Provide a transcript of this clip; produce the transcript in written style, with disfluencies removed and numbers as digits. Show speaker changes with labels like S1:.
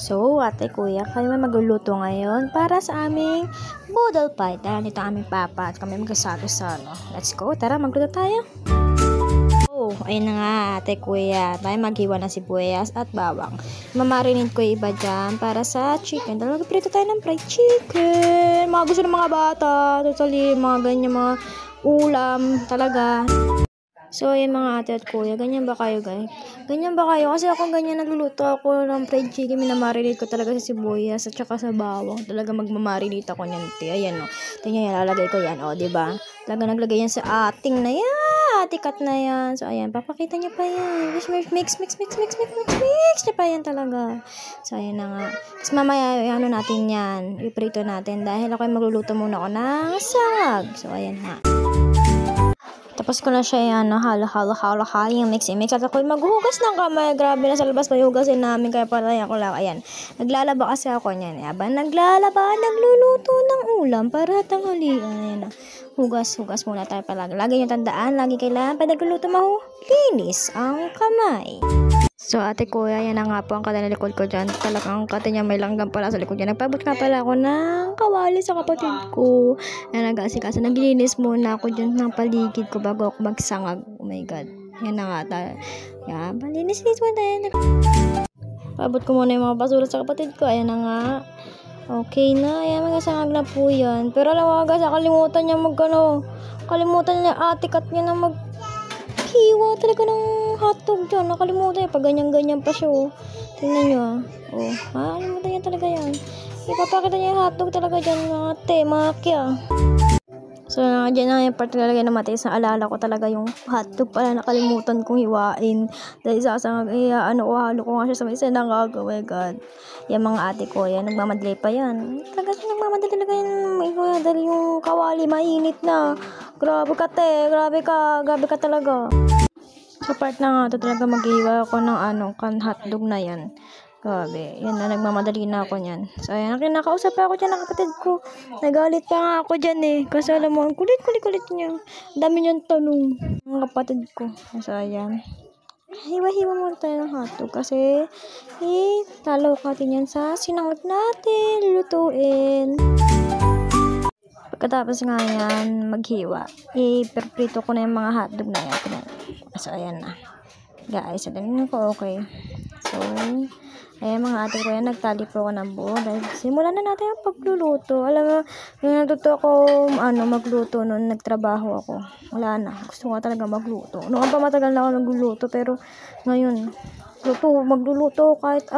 S1: So, ate, kuya, kayo may magluluto ngayon para sa aming boodle pie. Dahil nito aming papa at kami magkasalo-salo. Let's go, tara, magluto tayo. Oh, ayun na nga, ate, kuya. Tayo maghiwa ng sibuyas at bawang. Mamarinate ko yung iba dyan para sa chicken. Dahil magprito tayo ng fried chicken. Mga gusto ng mga bata. Totally, mga ganyan, mga ulam talaga. So, yung mga ate at kuya, ganyan ba kayo, guys? Ganyan ba kayo? Kasi ako ganyan, nagluluto ako ng fried chicken, minamarinate ko talaga sa sibuyas at saka sa bawang. Talaga magmamarinate ako niyan, te. Ayan, o. Tingnan yan, lalagay ko yan, o, diba? Talaga naglagay yan sa ating na yan, atikat na yan. So, ayan, papakita niya pa yan. Mix niya pa yan talaga. So, ayan na nga. Tapos mamaya, ano natin yan, iprito natin. Dahil ako magluluto muna ako ng sangag. So, ayan ha. Tapos ko na siya yan, halo, yung mix. At ako'y maghugas ng kamay. Grabe na sa labas pa hugasin namin. Kaya pala ako lang. Ayan. Naglalaba kasi ako niyan. Aba, nagluluto ng ulam para tanghalian. Ayan na. Hugas muna tayo palagi. Lagi nyo tandaan, lagi kailangan pa nagluluto linis ang kamay. So, ate kuya, yan na nga po ang kata na likod ko dyan. Talagang kata niya may langgam pala sa likod niya. Nagpabot nga pala ako ng kawali sa kapatid ko. Na nag-asikaso. Naglilinis muna ako dyan ng paligid ko bago ako magsangag. Oh my God. Yan na nga tayo. Yan, palinis muna tayo. Pabot ko muna yung mga basura sa kapatid ko. Ayan na nga. Okay na. Ayan, magsangag na po yan. Pero alam mo guys, kalimutan niya kalimutan niya atikat niya na hiwa talaga ng hotdog dyan. Nakalimutan niya. Pag ganyan-ganyan pa siya. Oh. Tingnan nyo. Oh. Nakalimutan niya talaga yan. Ipapakita niya yung hotdog talaga dyan. Mga te, mga kya. So, dyan na yung part talaga na matiis na alala ko talaga yung hotdog pala nakalimutan kong hiwain. Dahil sasangag, halo ko nga siya sa may sinangag. Oh my God. Yung mga ate ko, yan, nagmamadali pa yan. Talaga siya nagmamadali talaga yan. Dahil yung kawali, mainit na. Grabe ka, te. Grabe ka talaga. Sa part na nga, ito talaga maghiwa ako ng hotdog na yan. Grabe. Yan na, nagmamadali na ako niyan. So, ayan, kinakausap pa ako dyan ng kapatid ko. Nagalit pa nga ako dyan eh. Kasi alam mo, ang kulit niya. Dami niyang tanong ng kapatid ko. So, ayan. Hiwa-hiwa muna tayo ng hotdog kasi talo natin yan sa sinangag natin. Lutuin. Pagkatapos nga yan, maghiwa. Iperprito ko na yung mga hotdog na yan. So, ayan na. Guys, tingnan ko okay. So, ayan mga ate ko yan, nagtali po ako ng buo. Dahil simulan na natin ang pagluluto. Alam mo, yung natuto ako magluto noon, nagtrabaho ako. Wala na. Gusto ko talaga magluto. Noon pa matagal na ako nagluluto, pero ngayon, magluluto kahit